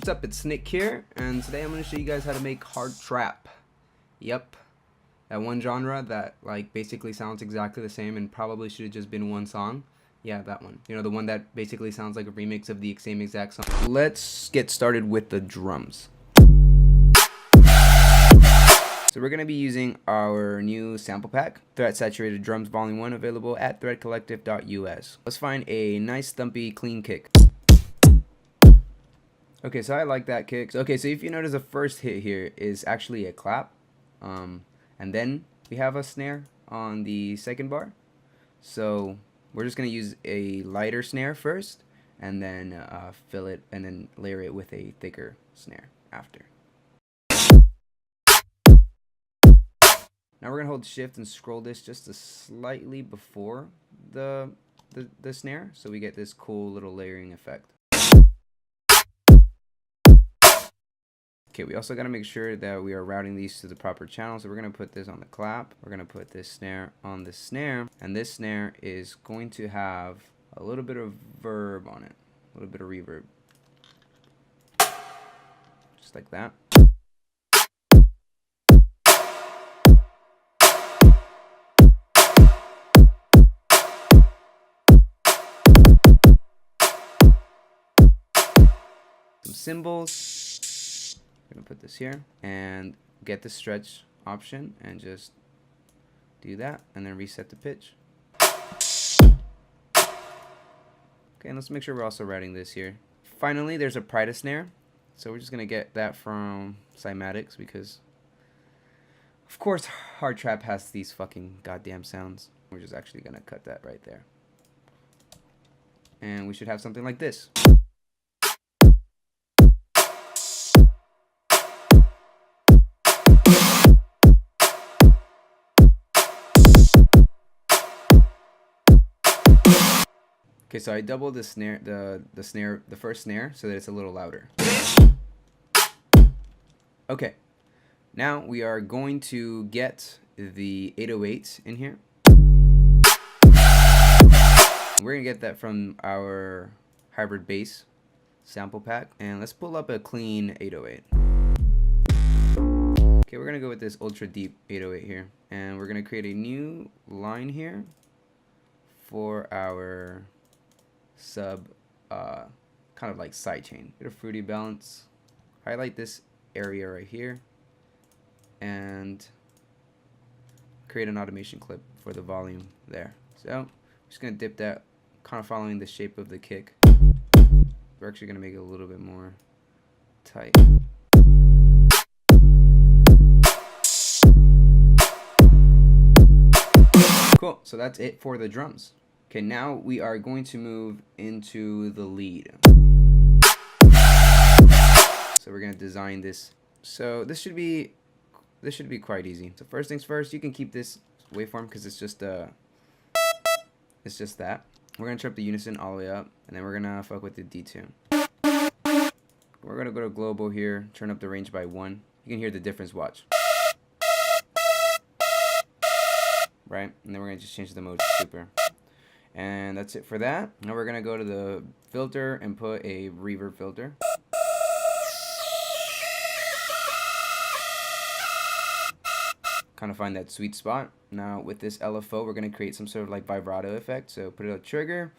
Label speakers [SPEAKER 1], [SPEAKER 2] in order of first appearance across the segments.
[SPEAKER 1] What's up, it's Nick here, and today I'm going to show you guys how to make hard trap. Yep, that one genre that like basically sounds exactly the same and probably should have just been one song. Yeah, that one. You know, the one that basically sounds like a remix of the same exact song. Let's get started with the drums. So we're going to be using our new sample pack, Threat Saturated Drums Volume 1, available at threatcollective.us. Let's find a nice thumpy clean kick. Okay, so I like that kick. Okay, so if you notice, the first hit here is actually a clap. And then we have a snare on the second bar. So we're just going to use a lighter snare first, and then fill it, and then layer it with a thicker snare after. Now we're going to hold shift and scroll this just slightly before the snare, so we get this cool little layering effect. Okay, we also got to make sure that we are routing these to the proper channel. So we're going to put this on the clap. We're going to put this snare on the snare. And this snare is going to have a little bit of verb on it. A little bit of reverb. Just like that. Some cymbals. I'm gonna put this here and get the stretch option and just do that, and then reset the pitch. Okay, and let's make sure we're also routing this here. Finally, there's a Prida snare, so we're just gonna get that from Cymatics because of course hard trap has these fucking goddamn sounds. We're just actually gonna cut that right there, and we should have something like this. Okay, so I doubled the snare, the first snare, so that it's a little louder. Okay, now we are going to get the 808 in here. We're gonna get that from our hybrid bass sample pack, and let's pull up a clean 808. Okay, we're gonna go with this ultra deep 808 here, and we're gonna create a new line here for our sub kind of like sidechain. Get a fruity balance, highlight this area right here, and create an automation clip for the volume there. So I'm just gonna dip that, kind of following the shape of the kick. We're actually gonna make it a little bit more tight. Cool, so that's it for the drums. Okay, now we are going to move into the lead. So we're gonna design this. So this should be quite easy. So first things first, you can keep this waveform because it's just that. We're gonna turn up the unison all the way up, and then we're gonna fuck with the detune. We're gonna go to global here, turn up the range by 1. You can hear the difference. Watch. Right, and then we're gonna just change the mode to super. And that's it for that. Now we're gonna go to the filter and put a reverb filter. Kind of find that sweet spot. Now with this LFO, we're gonna create some sort of like vibrato effect. So put it on trigger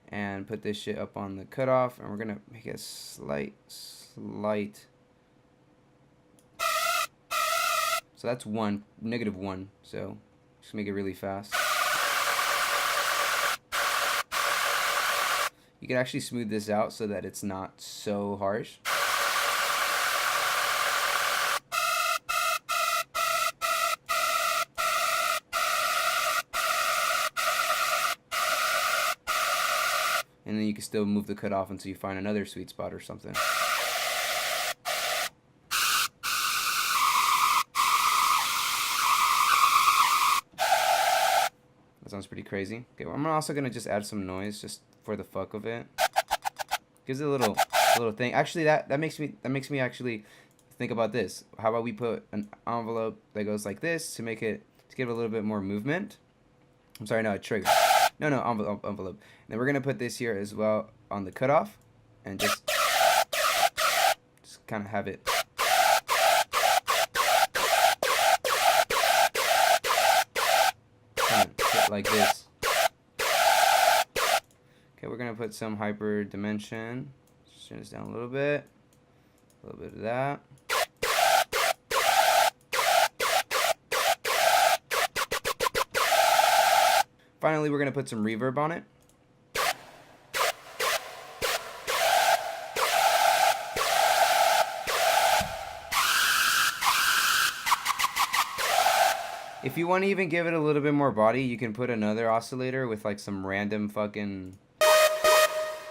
[SPEAKER 1] and put this shit up on the cutoff, and we're gonna make a slight. So that's -1. So just make it really fast. You can actually smooth this out so that it's not so harsh. And then you can still move the cutoff until you find another sweet spot or something. That sounds pretty crazy. Okay, well, I'm also gonna just add some noise just for the fuck of it. Gives it a little thing. Actually, that makes me actually think about this. How about we put an envelope that goes like this to give it a little bit more movement. I'm sorry, no, a trigger. No, envelope. And then we're gonna put this here as well on the cutoff, and just kind of have it. Kind of sit like this. Okay, we're gonna put some hyper dimension. Just turn this down a little bit of that. Finally, we're gonna put some reverb on it. If you want to even give it a little bit more body, you can put another oscillator with like some random fucking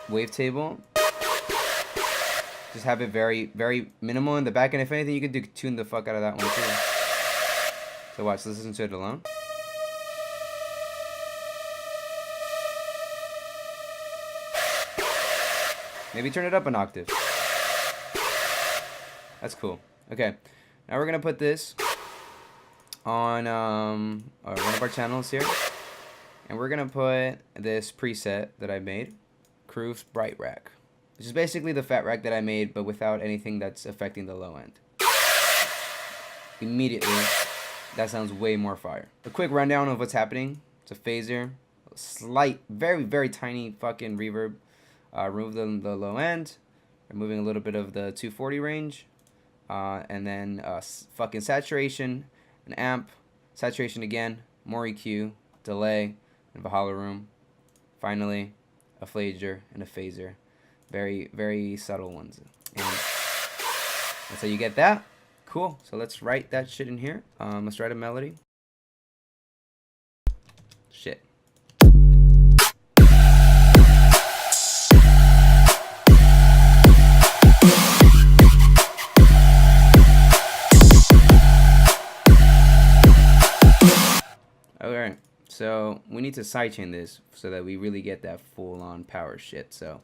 [SPEAKER 1] wavetable. Just have it very, very minimal in the back, and if anything, you can tune the fuck out of that one too. So watch, let's listen to it alone. Maybe turn it up an octave. That's cool. Okay, now we're gonna put this on one of our channels here, and we're gonna put this preset that I made, Kroof Bright Rack, which is basically the fat rack that I made, but without anything that's affecting the low end. Immediately, that sounds way more fire. A quick rundown of what's happening. It's a phaser, a slight, very, very tiny fucking reverb. Remove the low end, removing a little bit of the 240 range, and then fucking saturation, an amp, saturation again, more EQ, delay, and Valhalla room. Finally, a flanger and a phaser. Very, very subtle ones. And that's how you get that. Cool. So let's write that shit in here. Let's write a melody. Shit. Alright, so we need to sidechain this so that we really get that full-on power shit. So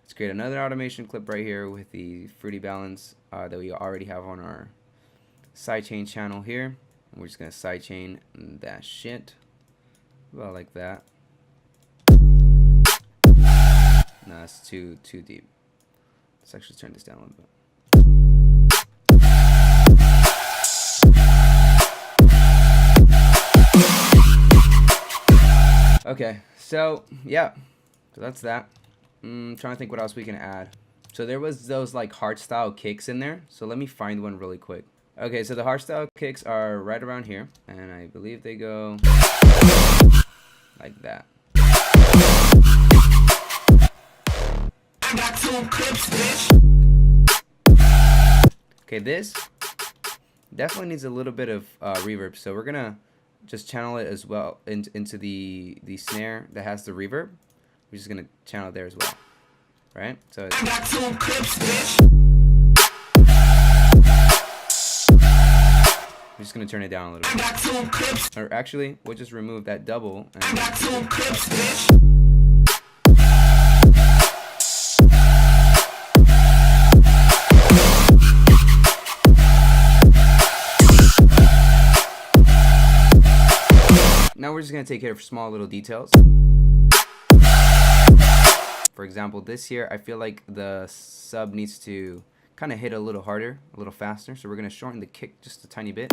[SPEAKER 1] let's create another automation clip right here with the Fruity Balance that we already have on our sidechain channel here. And we're just going to sidechain that shit. About like that. No, that's too deep. Let's actually turn this down a little bit. Okay, so yeah, so that's that. Trying to think what else we can add. So there was those like hardstyle kicks in there, so let me find one really quick. Okay, so the hardstyle kicks are right around here, and I believe they go like that. Okay, this definitely needs a little bit of reverb, so we're gonna just channel it as well into the snare that has the reverb. We're just gonna channel it there as well, right? So it's, we're just gonna turn it down a little bit. Or actually, we'll just remove that double. And now we're just going to take care of small little details. For example, this here, I feel like the sub needs to kind of hit a little harder, a little faster. So we're going to shorten the kick just a tiny bit.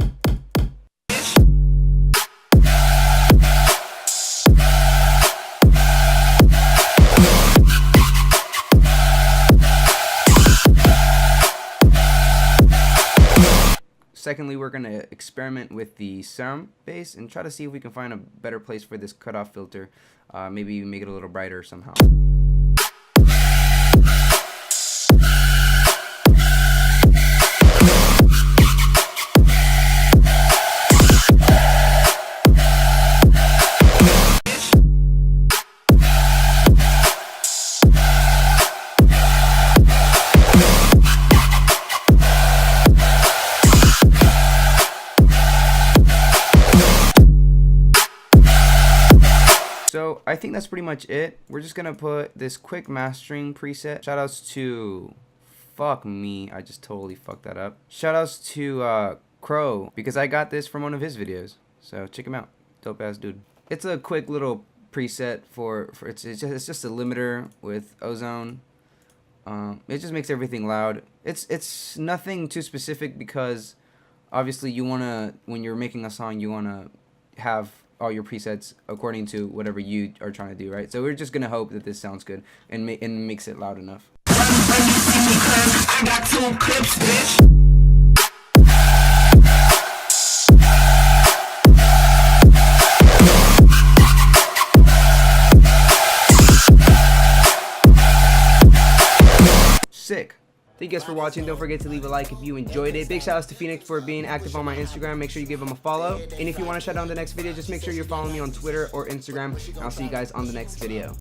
[SPEAKER 1] Secondly, we're going to experiment with the serum bass and try to see if we can find a better place for this cutoff filter. Maybe even make it a little brighter somehow. So I think that's pretty much it. We're just gonna put this quick mastering preset. Shoutouts to, fuck me, I just totally fucked that up. Shoutouts to Crow, because I got this from one of his videos. So check him out, dope ass dude. It's a quick little preset for it's just a limiter with ozone, It just makes everything loud. It's nothing too specific because obviously you wanna, when you're making a song, you wanna have all your presets according to whatever you are trying to do, right? So we're just gonna hope that this sounds good and makes it loud enough. I got 2 clips, bitch. Sick. Thank you guys for watching. Don't forget to leave a like if you enjoyed it. Big shout outs to Phoenix for being active on my Instagram. Make sure you give him a follow. And if you want to shout out on the next video, just make sure you're following me on Twitter or Instagram. And I'll see you guys on the next video.